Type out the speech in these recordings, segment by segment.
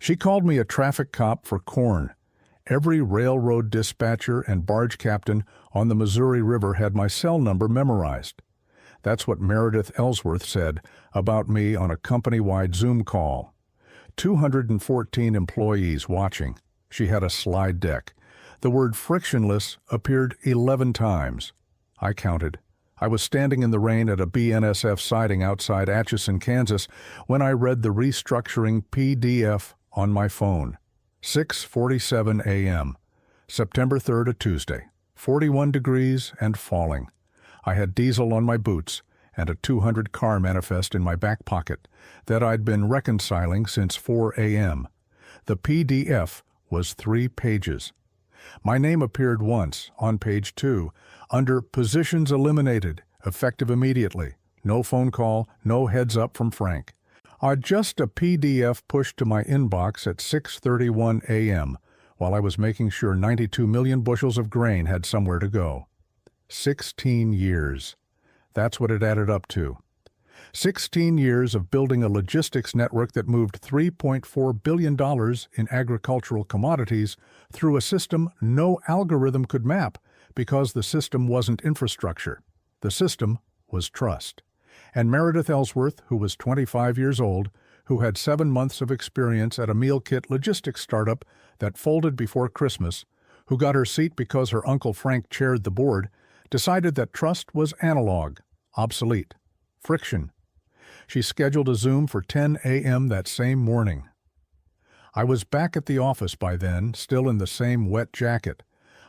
She called me a traffic cop for corn. Every railroad dispatcher and barge captain on the Missouri River had my cell number memorized. That's what Meredith Ellsworth said about me on a company-wide Zoom call. 214 employees watching. She had a slide deck. The word frictionless appeared 11 times. I counted. I was standing in the rain at a BNSF siding outside Atchison, Kansas, when I read the restructuring PDF on my phone. 6:47 a.m. September 3rd, a Tuesday. 41 degrees and falling. I had diesel on my boots and a 200-car manifest in my back pocket that I'd been reconciling since 4 a.m. The PDF was 3 pages. My name appeared once, on page 2, under Positions Eliminated, effective immediately. No phone call, no heads up from Frank. Just a PDF pushed to my inbox at 6:31 a.m. while I was making sure 92 million bushels of grain had somewhere to go. 16 years. That's what it added up to. 16 years of building a logistics network that moved $3.4 billion in agricultural commodities through a system no algorithm could map because the system wasn't infrastructure. The system was trust. And Meredith Ellsworth, who was 25 years old, who had 7 months of experience at a meal kit logistics startup that folded before Christmas, who got her seat because her Uncle Frank chaired the board, decided that trust was analog, obsolete, friction. She scheduled a Zoom for 10 a.m. that same morning. I was back at the office by then, still in the same wet jacket.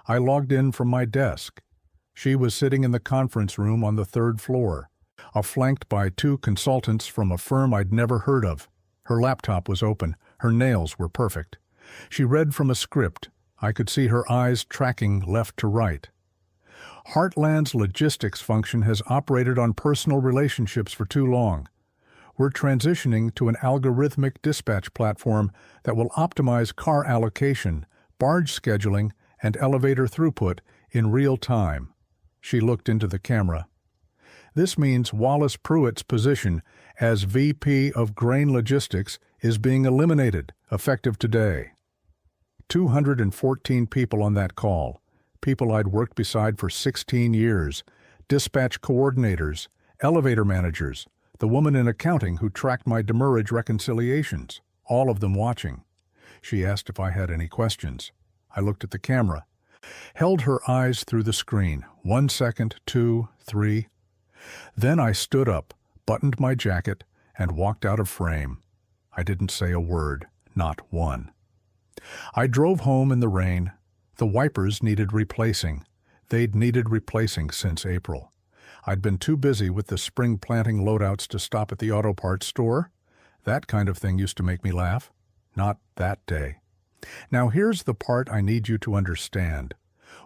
I logged in from my desk. She was sitting in the conference room on the 3rd floor, flanked by 2 consultants from a firm I'd never heard of. Her laptop was open. Her nails were perfect. She read from a script. I could see her eyes tracking left to right. Heartland's logistics function has operated on personal relationships for too long. We're transitioning to an algorithmic dispatch platform that will optimize car allocation, barge scheduling, and elevator throughput in real time. She looked into the camera. This means Wallace Pruitt's position as VP of Grain Logistics is being eliminated, effective today. 214 people on that call, people I'd worked beside for 16 years, dispatch coordinators, elevator managers, the woman in accounting who tracked my demurrage reconciliations, all of them watching. She asked if I had any questions. I looked at the camera, held her eyes through the screen. 1 second, 2, 3. Then I stood up, buttoned my jacket, and walked out of frame. I didn't say a word, not one. I drove home in the rain. The wipers needed replacing. They'd needed replacing since April. I'd been too busy with the spring planting loadouts to stop at the auto parts store. That kind of thing used to make me laugh. Not that day. Now here's the part I need you to understand.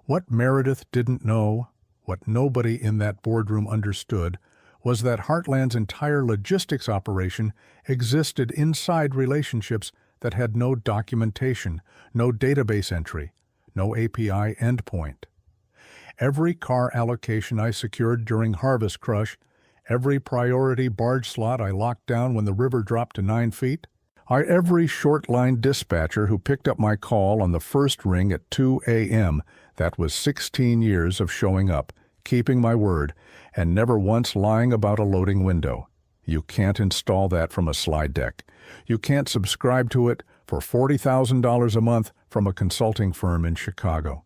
What Meredith didn't know, what nobody in that boardroom understood, was that Heartland's entire logistics operation existed inside relationships that had no documentation, no database entry, no API endpoint. Every car allocation I secured during Harvest Crush, every priority barge slot I locked down when the river dropped to 9 feet, every short-line dispatcher who picked up my call on the first ring at 2 a.m., that was 16 years of showing up, keeping my word, and never once lying about a loading window. You can't install that from a slide deck. You can't subscribe to it for $40,000 a month from a consulting firm in Chicago.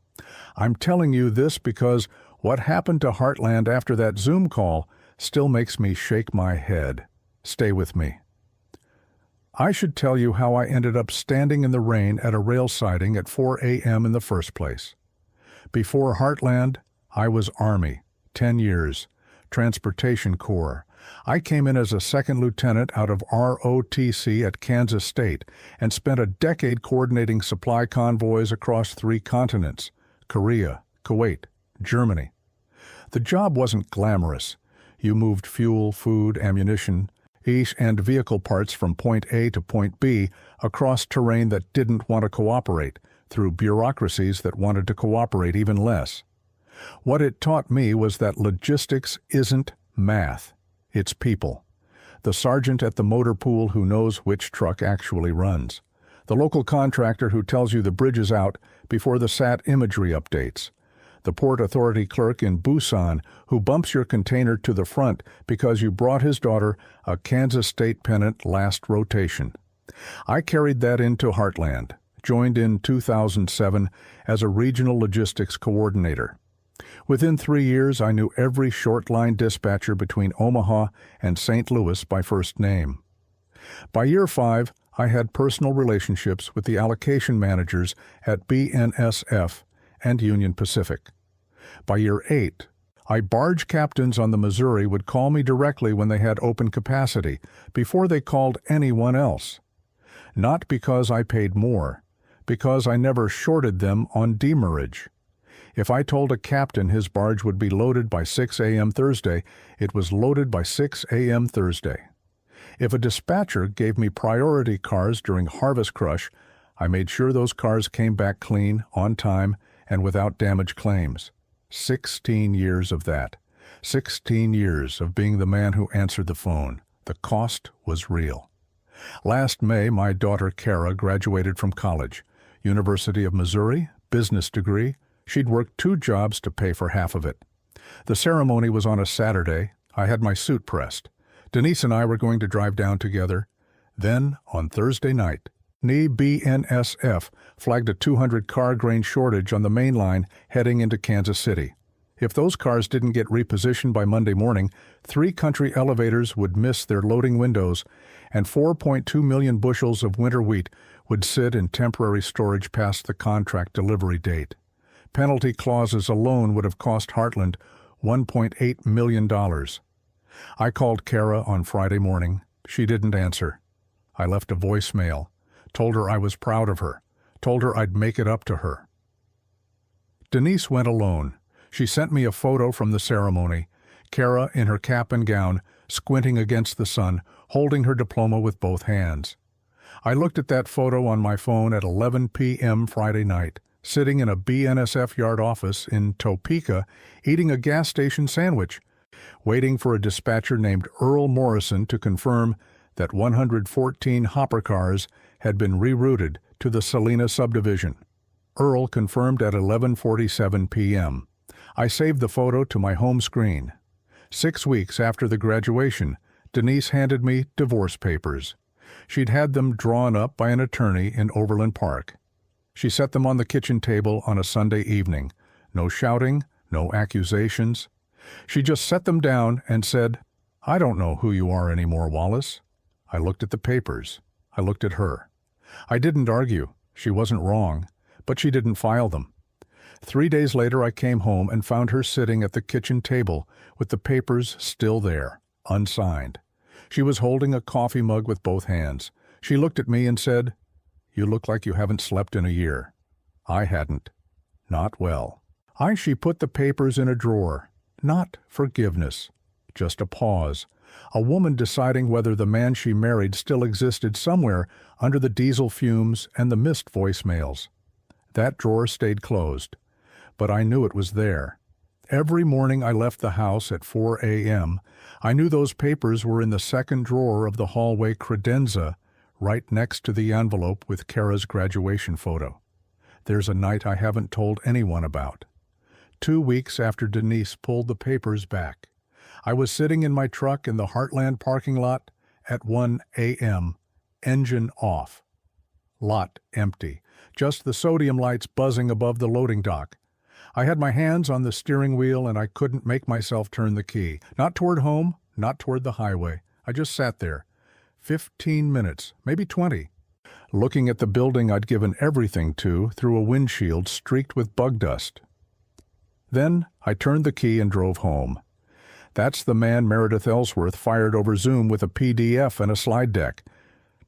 I'm telling you this because what happened to Heartland after that Zoom call still makes me shake my head. Stay with me. I should tell you how I ended up standing in the rain at a rail siding at 4 a.m. in the first place. Before Heartland, I was Army, 10 years, Transportation Corps. I came in as a second lieutenant out of ROTC at Kansas State and spent a decade coordinating supply convoys across 3 continents, Korea, Kuwait, Germany. The job wasn't glamorous. You moved fuel, food, ammunition, and vehicle parts from point A to point B across terrain that didn't want to cooperate, through bureaucracies that wanted to cooperate even less. What it taught me was that logistics isn't math. It's people. The sergeant at the motor pool who knows which truck actually runs. The local contractor who tells you the bridge is out before the sat imagery updates. The Port Authority clerk in Busan who bumps your container to the front because you brought his daughter a Kansas State pennant last rotation. I carried that into Heartland, joined in 2007 as a regional logistics coordinator. Within 3 years, I knew every short-line dispatcher between Omaha and St. Louis by first name. By year 5, I had personal relationships with the allocation managers at BNSF and Union Pacific. By year 8, barge captains on the Missouri would call me directly when they had open capacity, before they called anyone else. Not because I paid more, because I never shorted them on demurrage. If I told a captain his barge would be loaded by 6 a.m. Thursday, it was loaded by 6 a.m. Thursday. If a dispatcher gave me priority cars during Harvest Crush, I made sure those cars came back clean, on time, and without damage claims. 16 years of that. 16 years of being the man who answered the phone. The cost was real. Last May, my daughter Kara graduated from college. University of Missouri, business degree. She'd worked 2 jobs to pay for half of it. The ceremony was on a Saturday. I had my suit pressed. Denise and I were going to drive down together. Then, on Thursday night, BNSF flagged a 200-car grain shortage on the main line heading into Kansas City. If those cars didn't get repositioned by Monday morning, 3 country elevators would miss their loading windows, and 4.2 million bushels of winter wheat would sit in temporary storage past the contract delivery date. Penalty clauses alone would have cost Heartland $1.8 million. I called Kara on Friday morning. She didn't answer. I left a voicemail, told her I was proud of her, told her I'd make it up to her. Denise went alone. She sent me a photo from the ceremony, Kara in her cap and gown, squinting against the sun, holding her diploma with both hands. I looked at that photo on my phone at 11 p.m. Friday night, sitting in a BNSF yard office in Topeka, eating a gas station sandwich, waiting for a dispatcher named Earl Morrison to confirm that 114 hopper cars had been rerouted to the Salina subdivision. Earl confirmed at 11:47 p.m. I saved the photo to my home screen. 6 weeks after the graduation, Denise handed me divorce papers. She'd had them drawn up by an attorney in Overland Park. She set them on the kitchen table on a Sunday evening. No shouting, no accusations. She just set them down and said, "I don't know who you are anymore, Wallace." I looked at the papers. I looked at her. I didn't argue. She wasn't wrong, but she didn't file them. 3 days later, I came home and found her sitting at the kitchen table with the papers still there, unsigned. She was holding a coffee mug with both hands. She looked at me and said, "You look like you haven't slept in a year." I hadn't. Not well. She put the papers in a drawer. Not forgiveness. Just a pause. A woman deciding whether the man she married still existed somewhere under the diesel fumes and the missed voicemails. That drawer stayed closed, but I knew it was there. Every morning I left the house at 4 a.m., I knew those papers were in the second drawer of the hallway credenza, right next to the envelope with Kara's graduation photo. There's a night I haven't told anyone about. 2 weeks after Denise pulled the papers back, I was sitting in my truck in the Heartland parking lot at 1 a.m., engine off. Lot empty, just the sodium lights buzzing above the loading dock. I had my hands on the steering wheel and I couldn't make myself turn the key. Not toward home, not toward the highway. I just sat there. 15 minutes, maybe 20, looking at the building I'd given everything to through a windshield streaked with bug dust. Then I turned the key and drove home. That's the man Meredith Ellsworth fired over Zoom with a PDF and a slide deck.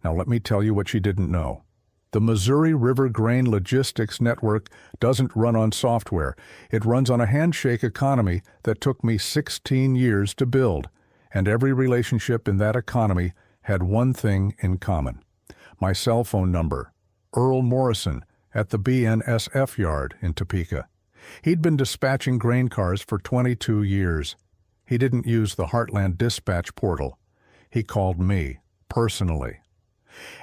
Now let me tell you what she didn't know. The Missouri River Grain Logistics Network doesn't run on software. It runs on a handshake economy that took me 16 years to build, and every relationship in that economy had one thing in common. My cell phone number, Earl Morrison, at the BNSF yard in Topeka. He'd been dispatching grain cars for 22 years. He didn't use the Heartland dispatch portal. He called me, personally.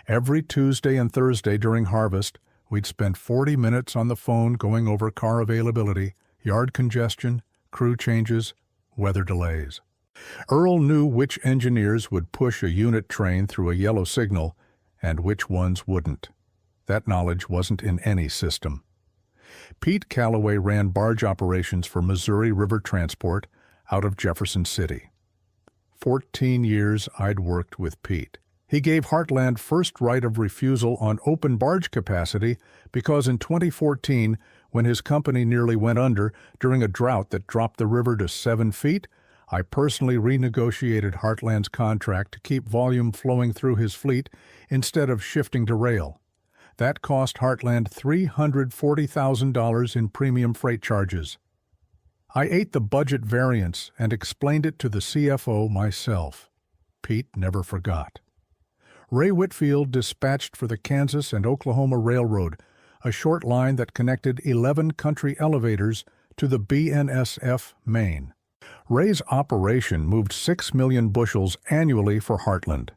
Every Tuesday and Thursday during harvest, we'd spend 40 minutes on the phone going over car availability, yard congestion, crew changes, weather delays. Earl knew which engineers would push a unit train through a yellow signal and which ones wouldn't. That knowledge wasn't in any system. Pete Calloway ran barge operations for Missouri River Transport out of Jefferson City. 14 years I'd worked with Pete. He gave Heartland first right of refusal on open barge capacity because in 2014, when his company nearly went under during a drought that dropped the river to 7 feet, I personally renegotiated Heartland's contract to keep volume flowing through his fleet instead of shifting to rail. That cost Heartland $340,000 in premium freight charges. I ate the budget variance and explained it to the CFO myself. Pete never forgot. Ray Whitfield dispatched for the Kansas and Oklahoma Railroad, a short line that connected 11 country elevators to the BNSF Maine. Ray's operation moved 6 million bushels annually for Heartland.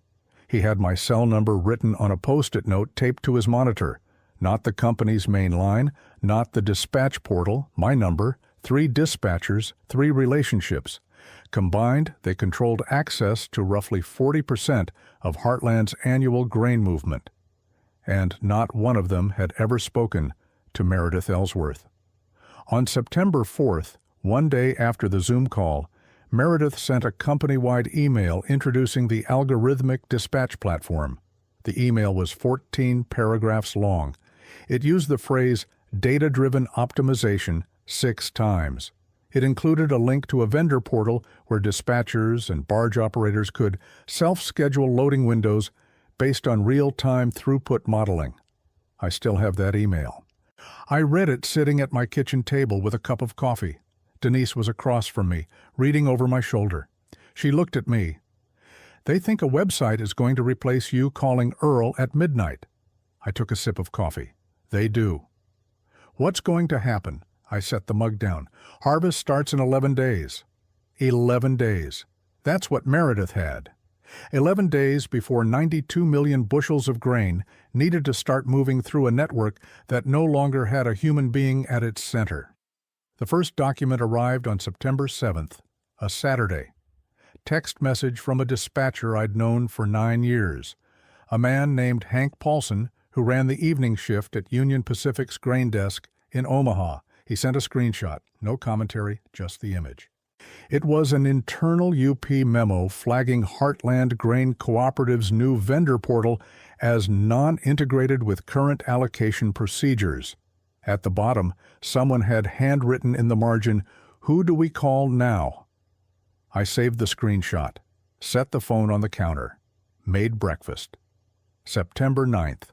He had my cell number written on a Post-it note taped to his monitor. Not the company's main line, not the dispatch portal, my number, 3 dispatchers, 3 relationships. Combined, they controlled access to roughly 40% of Heartland's annual grain movement. And not one of them had ever spoken to Meredith Ellsworth. On September 4th, one day after the Zoom call, Meredith sent a company-wide email introducing the algorithmic dispatch platform. The email was 14 paragraphs long. It used the phrase data-driven optimization 6 times. It included a link to a vendor portal where dispatchers and barge operators could self-schedule loading windows based on real-time throughput modeling. I still have that email. I read it sitting at my kitchen table with a cup of coffee. Denise was across from me, reading over my shoulder. She looked at me. "They think a website is going to replace you calling Earl at midnight." I took a sip of coffee. "They do." "What's going to happen?" I set the mug down. "Harvest starts in 11 days. 11 days. That's what Meredith had. 11 days before 92 million bushels of grain needed to start moving through a network that no longer had a human being at its center. The first document arrived on September 7th, a Saturday. Text message from a dispatcher I'd known for 9 years. A man named Hank Paulson, who ran the evening shift at Union Pacific's grain desk in Omaha. He sent a screenshot. No commentary, just the image. It was an internal UP memo flagging Heartland Grain Cooperative's new vendor portal as non-integrated with current allocation procedures. At the bottom, someone had handwritten in the margin, "Who do we call now?" I saved the screenshot, set the phone on the counter, made breakfast. September 9th,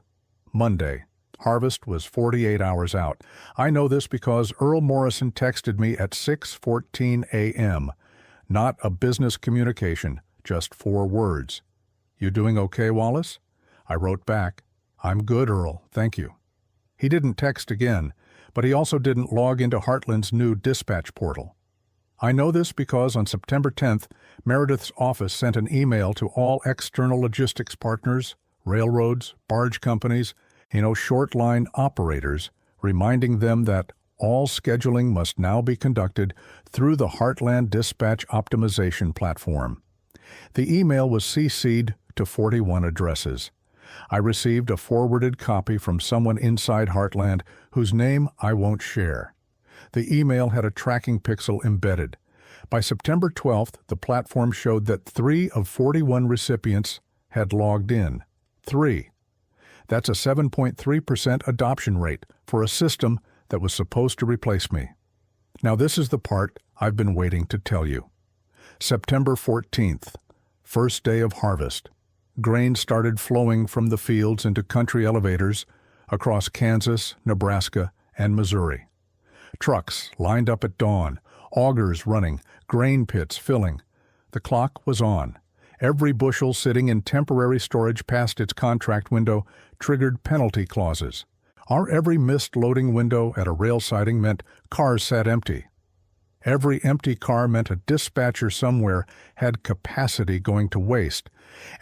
Monday. Harvest was 48 hours out. I know this because Earl Morrison texted me at 6:14 a.m. Not a business communication, just 4 words. "You doing okay, Wallace?" I wrote back, "I'm good, Earl, thank you." He didn't text again, but he also didn't log into Heartland's new dispatch portal. I know this because on September 10th, Meredith's office sent an email to all external logistics partners, railroads, barge companies, short line operators, reminding them that all scheduling must now be conducted through the Heartland Dispatch Optimization Platform. The email was CC'd to 41 addresses. I received a forwarded copy from someone inside Heartland whose name I won't share. The email had a tracking pixel embedded. By September 12th, the platform showed that 3 of 41 recipients had logged in. 3. That's a 7.3% adoption rate for a system that was supposed to replace me. Now this is the part I've been waiting to tell you. September 14th, first day of harvest. Grain started flowing from the fields into country elevators across Kansas, Nebraska, and Missouri. Trucks lined up at dawn, augers running, grain pits filling. The clock was on. Every bushel sitting in temporary storage past its contract window triggered penalty clauses. Our every missed loading window at a rail siding meant cars sat empty. Every empty car meant a dispatcher somewhere had capacity going to waste,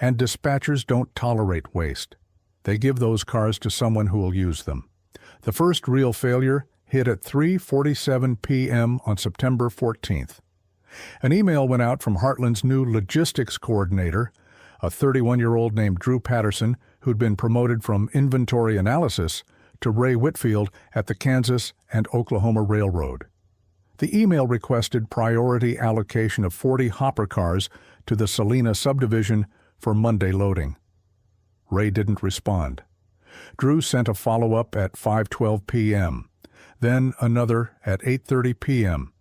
and dispatchers don't tolerate waste. They give those cars to someone who will use them. The first real failure hit at 3:47 p.m. on September 14th. An email went out from Heartland's new logistics coordinator, a 31-year-old named Drew Patterson, who'd been promoted from inventory analysis to Ray Whitfield at the Kansas and Oklahoma Railroad. The email requested priority allocation of 40 hopper cars to the Salina subdivision for Monday loading. Ray didn't respond. Drew sent a follow-up at 5:12 p.m., then another at 8:30 p.m.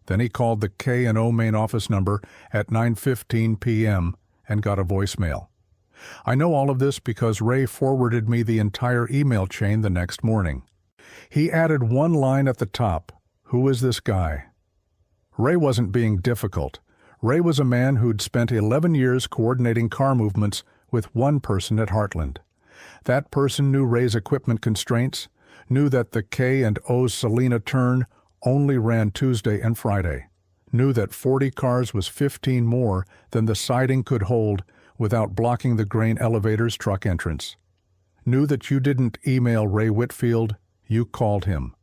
Then he called the K&O main office number at 9:15 p.m. and got a voicemail. I know all of this because Ray forwarded me the entire email chain the next morning. He added one line at the top, "Who is this guy?" Ray wasn't being difficult. Ray was a man who'd spent 11 years coordinating car movements with one person at Heartland. That person knew Ray's equipment constraints, knew that the K&O's Salina turn only ran Tuesday and Friday, knew that 40 cars was 15 more than the siding could hold without blocking the grain elevator's truck entrance. Knew that you didn't email Ray Whitfield, you called him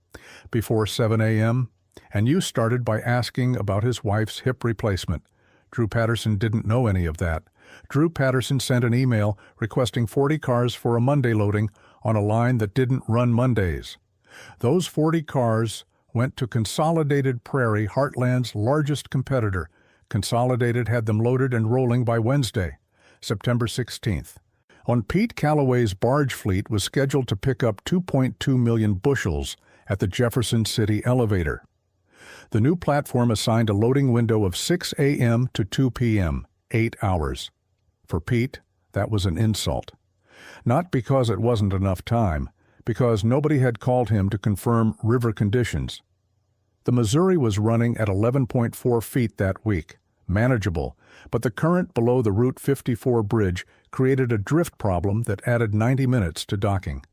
before 7 a.m., and you started by asking about his wife's hip replacement. Drew Patterson didn't know any of that. Drew Patterson sent an email requesting 40 cars for a Monday loading on a line that didn't run Mondays. Those 40 cars went to Consolidated Prairie, Heartland's largest competitor. Consolidated had them loaded and rolling by Wednesday, September 16th. On Pete Calloway's barge fleet was scheduled to pick up 2.2 million bushels at the Jefferson City elevator. The new platform assigned a loading window of 6 a.m. to 2 p.m., 8 hours. For Pete, that was an insult. Not because it wasn't enough time, because nobody had called him to confirm river conditions. The Missouri was running at 11.4 feet that week, manageable, but the current below the Route 54 bridge created a drift problem that added 90 minutes to docking.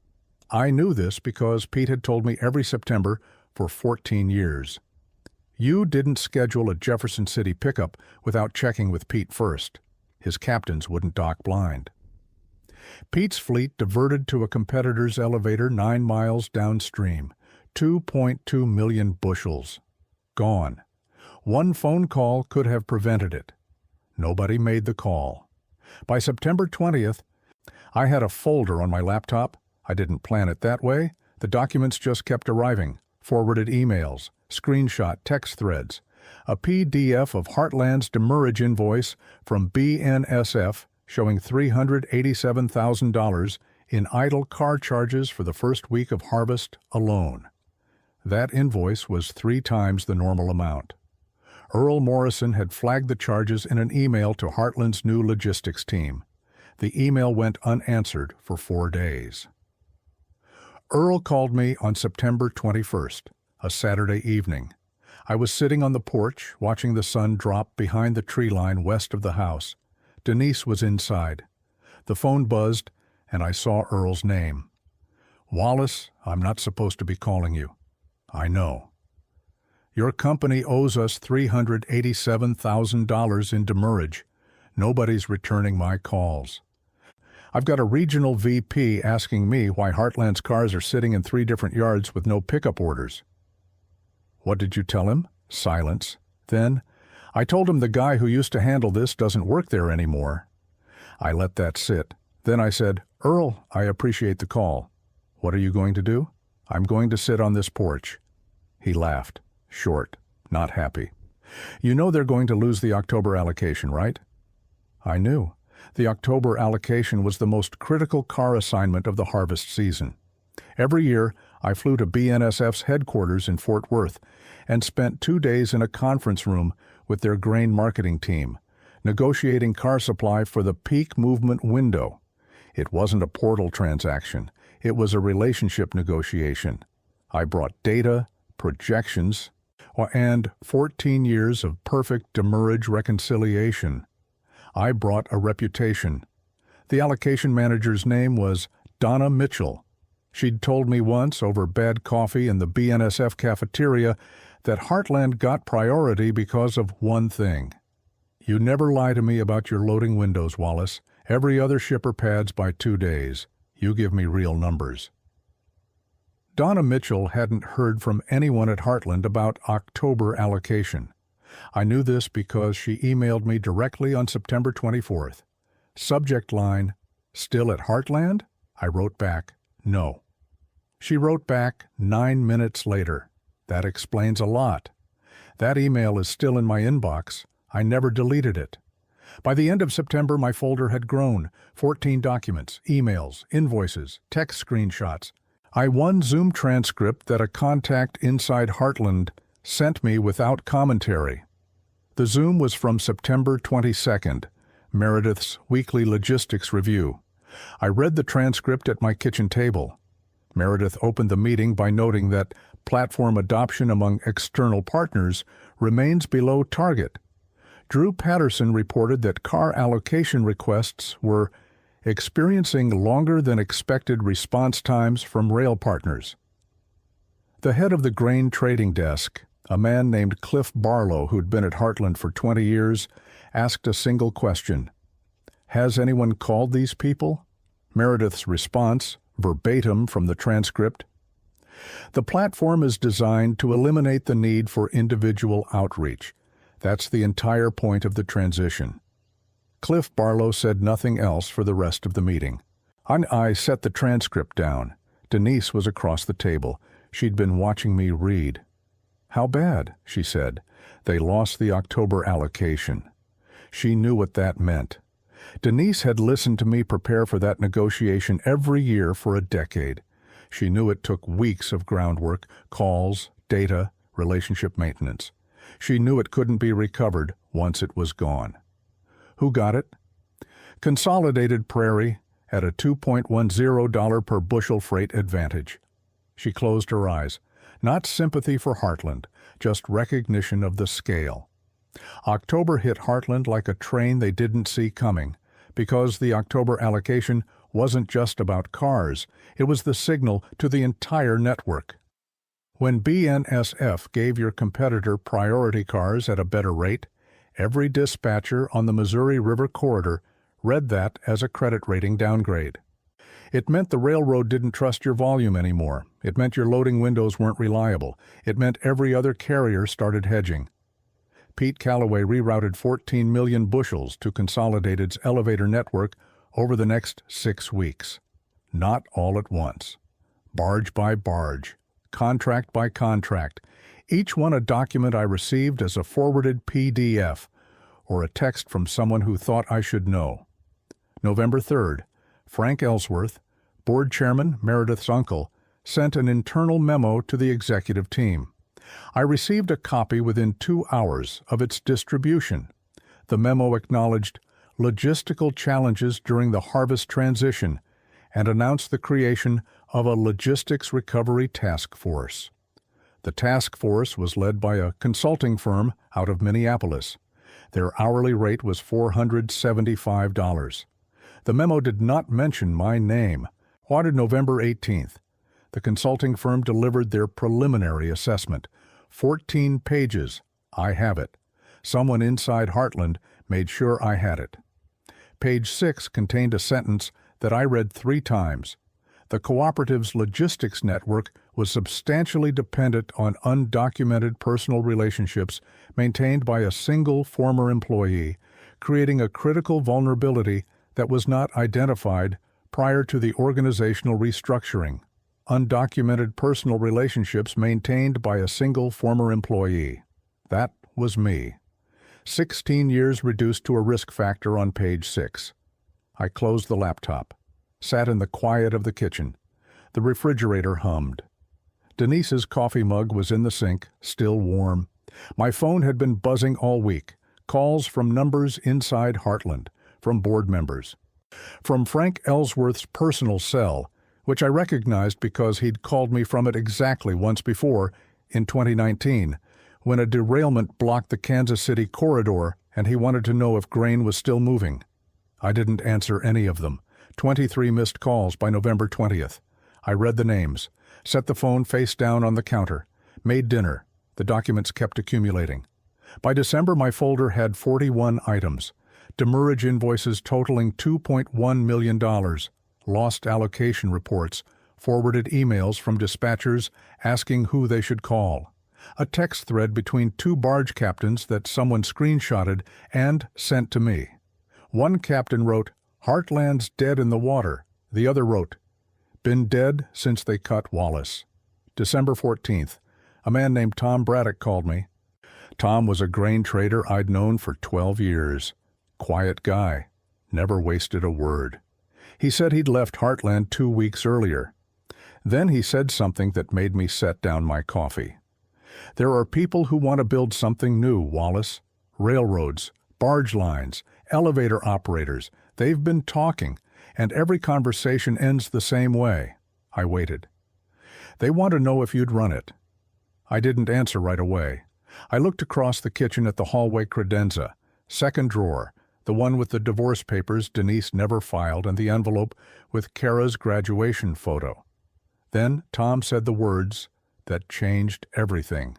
I knew this because Pete had told me every September for 14 years. You didn't schedule a Jefferson City pickup without checking with Pete first. His captains wouldn't dock blind. Pete's fleet diverted to a competitor's elevator 9 miles downstream. 2.2 million bushels. Gone. One phone call could have prevented it. Nobody made the call. By September 20th, I had a folder on my laptop. I didn't plan it that way. The documents just kept arriving. Forwarded emails, screenshot text threads, a PDF of Heartland's demurrage invoice from BNSF showing $387,000 in idle car charges for the first week of harvest alone. That invoice was 3 times the normal amount. Earl Morrison had flagged the charges in an email to Heartland's new logistics team. The email went unanswered for 4 days. Earl called me on September 21st, a Saturday evening. I was sitting on the porch watching the sun drop behind the tree line west of the house. Denise was inside. The phone buzzed, and I saw Earl's name. "Wallace, I'm not supposed to be calling you." "I know." "Your company owes us $387,000 in demurrage. Nobody's returning my calls. I've got a regional VP asking me why Heartland's cars are sitting in 3 different yards with no pickup orders." "What did you tell him?" Silence. Then, "I told him the guy who used to handle this doesn't work there anymore." I let that sit. Then I said, "Earl, I appreciate the call. What are you going to do?" "I'm going to sit on this porch." He laughed, short, not happy. "You know they're going to lose the October allocation, right?" I knew. The October allocation was the most critical car assignment of the harvest season. Every year, I flew to BNSF's headquarters in Fort Worth and spent 2 days in a conference room with their grain marketing team, negotiating car supply for the peak movement window. It wasn't a portal transaction. It was a relationship negotiation. I brought data, projections, and 14 years of perfect demurrage reconciliation. I brought a reputation. The allocation manager's name was Donna Mitchell. She'd told me once over bad coffee in the BNSF cafeteria that Heartland got priority because of one thing. You never lie to me about your loading windows, Wallace. Every other shipper pads by 2 days. You give me real numbers. Donna Mitchell hadn't heard from anyone at Heartland about October allocation. I knew this because she emailed me directly on September 24th. Subject line, "Still at Heartland?" I wrote back, "No." She wrote back 9 minutes later. That explains a lot. That email is still in my inbox. I never deleted it. By the end of September, my folder had grown. 14 documents, emails, invoices, text screenshots. One Zoom transcript that a contact inside Heartland sent me without commentary. The Zoom was from September 22nd, Meredith's weekly logistics review. I read the transcript at my kitchen table. Meredith opened the meeting by noting that platform adoption among external partners remains below target. Drew Patterson reported that car allocation requests were experiencing longer than expected response times from rail partners. The head of the grain trading desk, a man named Cliff Barlow who'd been at Heartland for 20 years, asked a single question. "Has anyone called these people?" Meredith's response, verbatim from the transcript, "The platform is designed to eliminate the need for individual outreach. That's the entire point of the transition." Cliff Barlow said nothing else for the rest of the meeting. I set the transcript down. Denise was across the table. She'd been watching me read. "How bad?" she said. "They lost the October allocation." She knew what that meant. Denise had listened to me prepare for that negotiation every year for a decade. She knew it took weeks of groundwork, calls, data, relationship maintenance. She knew it couldn't be recovered once it was gone. Who got it? Consolidated Prairie at a $2.10 per bushel freight advantage. She closed her eyes. Not sympathy for Heartland, just recognition of the scale. October hit Heartland like a train they didn't see coming, because the October allocation wasn't just about cars, it was the signal to the entire network. When BNSF gave your competitor priority cars at a better rate, every dispatcher on the Missouri River corridor read that as a credit rating downgrade. It meant the railroad didn't trust your volume anymore. It meant your loading windows weren't reliable. It meant every other carrier started hedging. Pete Callaway rerouted 14 million bushels to Consolidated's elevator network over the next 6 weeks. Not all at once. Barge by barge, contract by contract, each one a document I received as a forwarded PDF or a text from someone who thought I should know. November 3rd, Frank Ellsworth, board chairman Meredith's uncle, sent an internal memo to the executive team. I received a copy within 2 hours of its distribution. The memo acknowledged logistical challenges during the harvest transition and announced the creation of a logistics recovery task force. The task force was led by a consulting firm out of Minneapolis. Their hourly rate was $475. The memo did not mention my name. On November 18th, the consulting firm delivered their preliminary assessment. 14 pages. I have it. Someone inside Heartland made sure I had it. Page 6 contained a sentence that I read 3 times. The cooperative's logistics network was substantially dependent on undocumented personal relationships maintained by a single former employee, creating a critical vulnerability that was not identified prior to the organizational restructuring. Undocumented personal relationships maintained by a single former employee. That was me. 16 years reduced to a risk factor on page 6. I closed the laptop, sat in the quiet of the kitchen. The refrigerator hummed. Denise's coffee mug was in the sink, still warm. My phone had been buzzing all week. Calls from numbers inside Heartland, from board members. From Frank Ellsworth's personal cell, which I recognized because he'd called me from it exactly once before, in 2019, when a derailment blocked the Kansas City corridor and he wanted to know if grain was still moving. I didn't answer any of them. 23 missed calls by November 20th. I read the names, set the phone face down on the counter, made dinner. The The documents kept accumulating. By December, my folder had 41 items. Demurrage invoices totaling $2.1 million, lost allocation reports, forwarded emails from dispatchers asking who they should call, a text thread between two barge captains that someone screenshotted and sent to me. One captain wrote, "Heartland's dead in the water." The other wrote, "Been dead since they cut Wallace." December 14th, a man named Tom Braddock called me. Tom was a grain trader I'd known for 12 years. Quiet guy, never wasted a word. He said he'd left Heartland 2 weeks earlier. Then he said something that made me set down my coffee. "There are people who want to build something new, Wallace. Railroads, barge lines, elevator operators. They've been talking, and every conversation ends the same way." I waited. "They want to know if you'd run it." I didn't answer right away. I looked across the kitchen at the hallway credenza, second drawer, the one with the divorce papers Denise never filed and the envelope with Kara's graduation photo. Then Tom said the words that changed everything.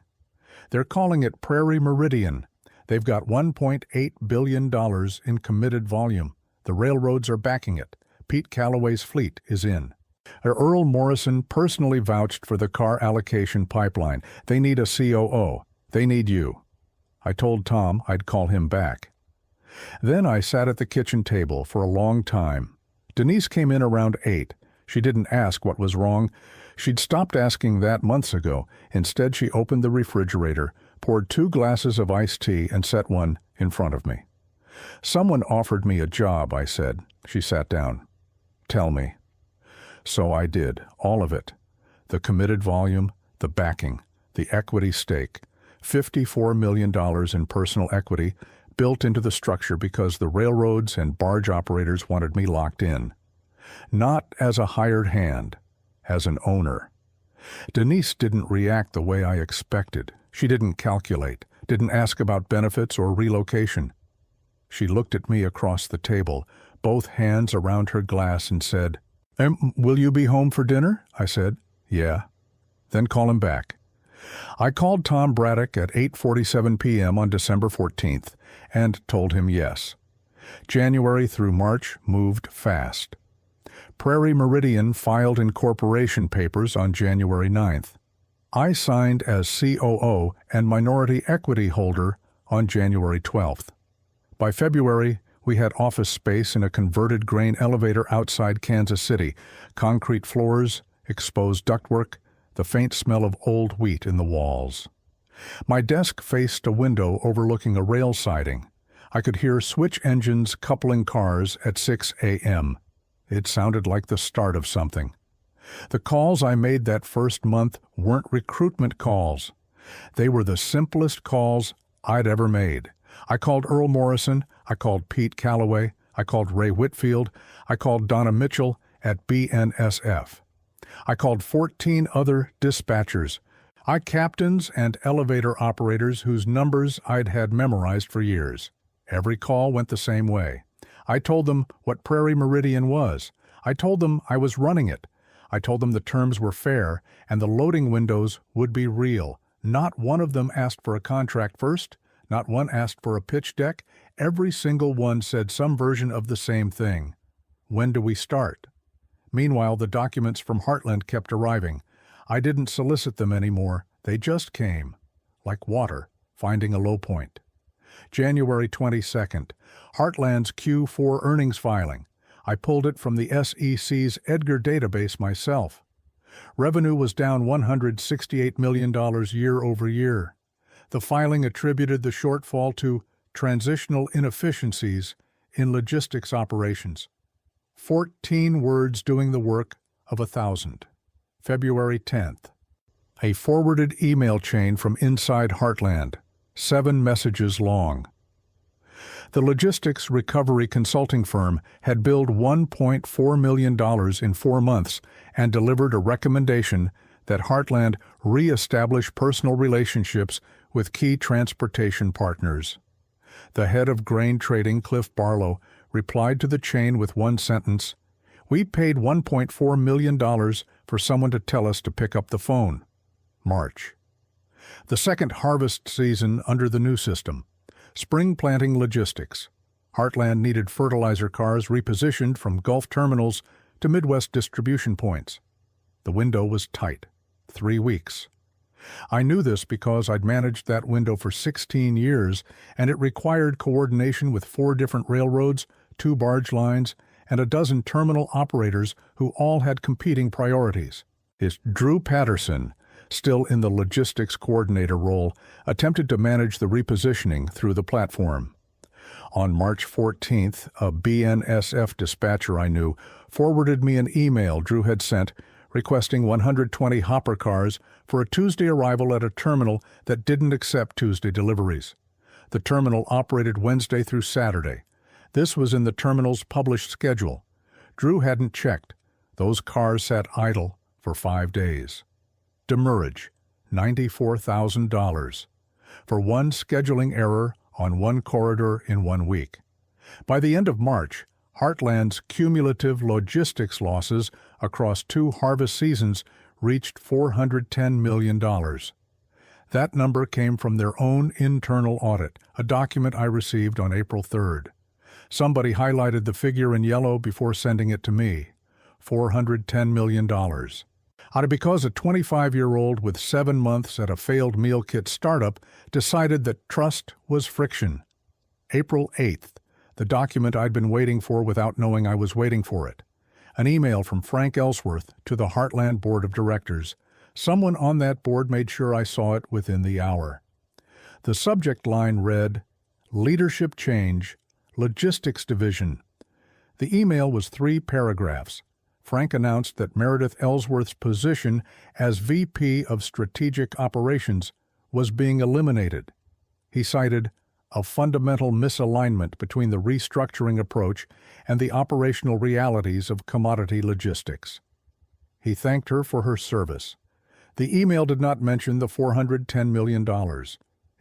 "They're calling it Prairie Meridian. They've got $1.8 billion in committed volume. The railroads are backing it. Pete Calloway's fleet is in. Earl Morrison personally vouched for the car allocation pipeline. They need a COO. They need you." I told Tom I'd call him back. Then I sat at the kitchen table for a long time. Denise came in around 8. She didn't ask what was wrong. She'd stopped asking that months ago. Instead, she opened the refrigerator, poured 2 glasses of iced tea, and set one in front of me. "Someone offered me a job," I said. She sat down. "Tell me." So I did, all of it. The committed volume, the backing, the equity stake, $54 million in personal equity built into the structure because the railroads and barge operators wanted me locked in. Not as a hired hand, as an owner. Denise didn't react the way I expected. She didn't calculate, didn't ask about benefits or relocation. She looked at me across the table, both hands around her glass, and said, "Will you be home for dinner?" I said, "Yeah." "Then call him back." I called Tom Braddock at 8:47 p.m. on December 14th and told him yes. January through March moved fast. Prairie Meridian filed incorporation papers on January 9th. I signed as COO and minority equity holder on January 12th. By February, we had office space in a converted grain elevator outside Kansas City, concrete floors, exposed ductwork, the faint smell of old wheat in the walls. My desk faced a window overlooking a rail siding. I could hear switch engines coupling cars at 6 a.m. It sounded like the start of something. The calls I made that first month weren't recruitment calls. They were the simplest calls I'd ever made. I called Earl Morrison, I called Pete Calloway, I called Ray Whitfield, I called Donna Mitchell at BNSF. I called 14 other dispatchers, captains and elevator operators whose numbers I'd had memorized for years. Every call went the same way. I told them what Prairie Meridian was. I told them I was running it. I told them the terms were fair and the loading windows would be real. Not one of them asked for a contract first. Not one asked for a pitch deck. Every single one said some version of the same thing. When do we start? Meanwhile, the documents from Heartland kept arriving. I didn't solicit them anymore. They just came, like water, finding a low point. January 22nd, Heartland's Q4 earnings filing. I pulled it from the SEC's Edgar database myself. Revenue was down $168 million year over year. The filing attributed the shortfall to transitional inefficiencies in logistics operations. 14 words doing the work of 1,000. February 10th. A forwarded email chain from inside Heartland, 7 messages long. The logistics recovery consulting firm had billed $1.4 million in 4 months and delivered a recommendation that Heartland re-establish personal relationships with key transportation partners. The head of grain trading, Cliff Barlow, replied to the chain with one sentence, "We paid $1.4 million for someone to tell us to pick up the phone." March. The second harvest season under the new system. Spring planting logistics. Heartland needed fertilizer cars repositioned from Gulf terminals to Midwest distribution points. The window was tight. 3 weeks. I knew this because I'd managed that window for 16 years, and it required coordination with 4 different railroads, 2 barge lines, and a dozen terminal operators who all had competing priorities. Drew Patterson, still in the logistics coordinator role, attempted to manage the repositioning through the platform. On March 14th, a BNSF dispatcher I knew forwarded me an email Drew had sent requesting 120 hopper cars for a Tuesday arrival at a terminal that didn't accept Tuesday deliveries. The terminal operated Wednesday through Saturday. This was in the terminal's published schedule. Drew hadn't checked. Those cars sat idle for 5 days. Demurrage, $94,000, for one scheduling error on one corridor in 1 week. By the end of March, Heartland's cumulative logistics losses across 2 harvest seasons reached $410 million. That number came from their own internal audit, a document I received on April 3rd. Somebody highlighted the figure in yellow before sending it to me. $410 million. Because a 25-year-old with 7 months at a failed meal kit startup decided that trust was friction. April 8th, the document I'd been waiting for without knowing I was waiting for it. An email from Frank Ellsworth to the Heartland Board of Directors. Someone on that board made sure I saw it within the hour. The subject line read, "Leadership Change, Logistics Division." The email was 3 paragraphs. Frank announced that Meredith Ellsworth's position as VP of Strategic Operations was being eliminated. He cited a fundamental misalignment between the restructuring approach and the operational realities of commodity logistics. He thanked her for her service. The email did not mention the $410 million.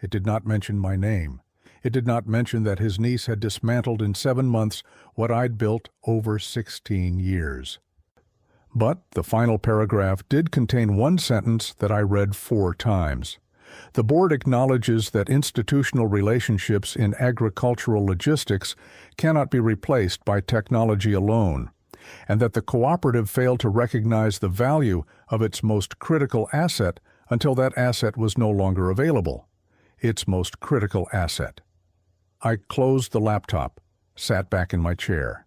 It did not mention my name. It did not mention that his niece had dismantled in 7 months what I'd built over 16 years. But the final paragraph did contain one sentence that I read 4 times. The board acknowledges that institutional relationships in agricultural logistics cannot be replaced by technology alone, and that the cooperative failed to recognize the value of its most critical asset until that asset was no longer available. Its most critical asset. I closed the laptop, sat back in my chair.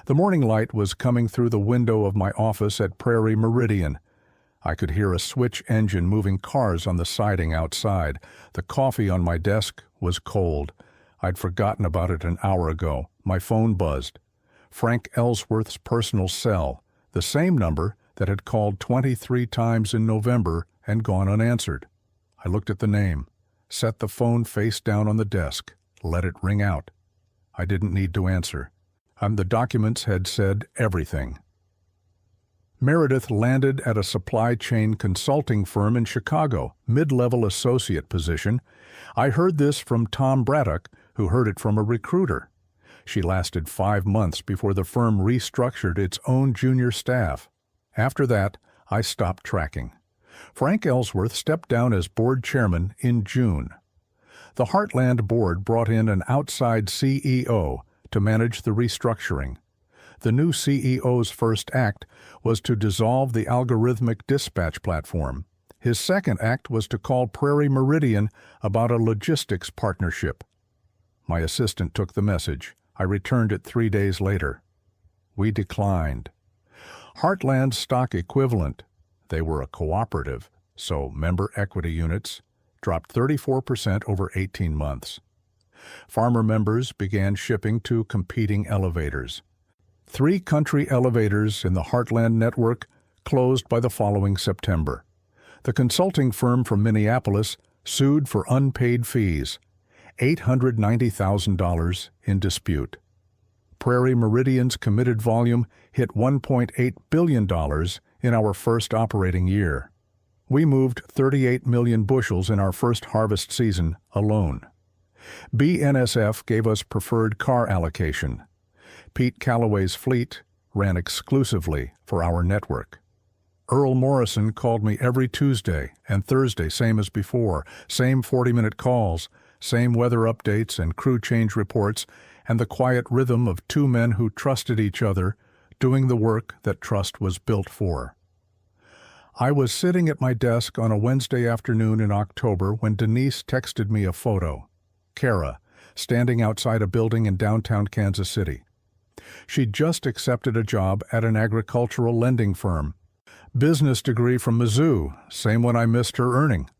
The morning light was coming through the window of my office at Prairie Meridian. I could hear a switch engine moving cars on the siding outside. The coffee on my desk was cold. I'd forgotten about it an hour ago. My phone buzzed. Frank Ellsworth's personal cell, the same number that had called 23 times in November and gone unanswered. I looked at the name, set the phone face down on the desk, let it ring out. I didn't need to answer. The documents had said everything. Meredith landed at a supply chain consulting firm in Chicago, mid-level associate position. I heard this from Tom Braddock, who heard it from a recruiter. She lasted 5 months before the firm restructured its own junior staff. After that, I stopped tracking. Frank Ellsworth stepped down as board chairman in June. The Heartland board brought in an outside CEO to manage the restructuring. The new CEO's first act was to dissolve the algorithmic dispatch platform. His second act was to call Prairie Meridian about a logistics partnership. My assistant took the message. I returned it 3 days later. We declined. Heartland's stock equivalent, they were a cooperative, so member equity units, dropped 34% over 18 months. Farmer members began shipping to competing elevators. 3 country elevators in the Heartland network closed by the following September. The consulting firm from Minneapolis sued for unpaid fees, $890,000 in dispute. Prairie Meridian's committed volume hit $1.8 billion in our first operating year. We moved 38 million bushels in our first harvest season alone. BNSF gave us preferred car allocation. Pete Calloway's fleet ran exclusively for our network. Earl Morrison called me every Tuesday and Thursday, same as before, same 40-minute calls, same weather updates and crew change reports, and the quiet rhythm of two men who trusted each other, doing the work that trust was built for. I was sitting at my desk on a Wednesday afternoon in October when Denise texted me a photo. Kara, standing outside a building in downtown Kansas City. She'd just accepted a job at an agricultural lending firm. Business degree from Mizzou, same one I missed her earning.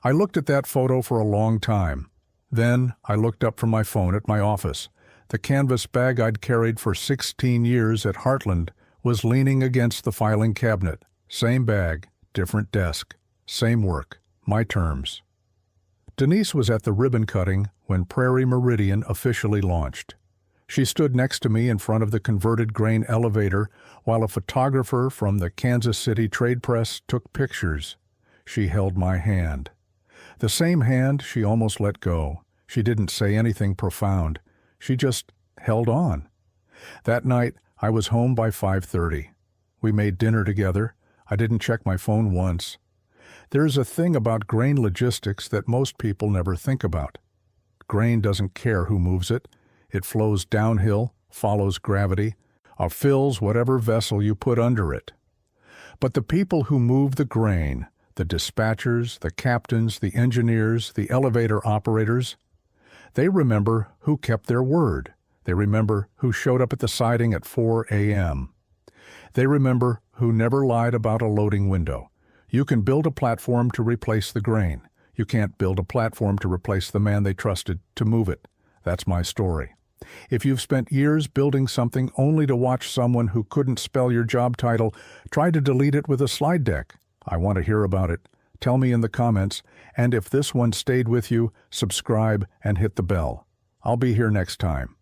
I looked at that photo for a long time. Then I looked up from my phone at my office. The canvas bag I'd carried for 16 years at Heartland was leaning against the filing cabinet. Same bag, different desk, same work, my terms. Denise was at the ribbon cutting when Prairie Meridian officially launched. She stood next to me in front of the converted grain elevator while a photographer from the Kansas City Trade Press took pictures. She held my hand. The same hand she almost let go. She didn't say anything profound. She just held on. That night, I was home by 5:30. We made dinner together. I didn't check my phone once. There's a thing about grain logistics that most people never think about. Grain doesn't care who moves it. It flows downhill, follows gravity, or fills whatever vessel you put under it. But the people who move the grain, the dispatchers, the captains, the engineers, the elevator operators, they remember who kept their word. They remember who showed up at the siding at 4 a.m. They remember who never lied about a loading window. You can build a platform to replace the grain. You can't build a platform to replace the man they trusted to move it. That's my story. If you've spent years building something only to watch someone who couldn't spell your job title try to delete it with a slide deck, I want to hear about it. Tell me in the comments, and if this one stayed with you, subscribe and hit the bell. I'll be here next time.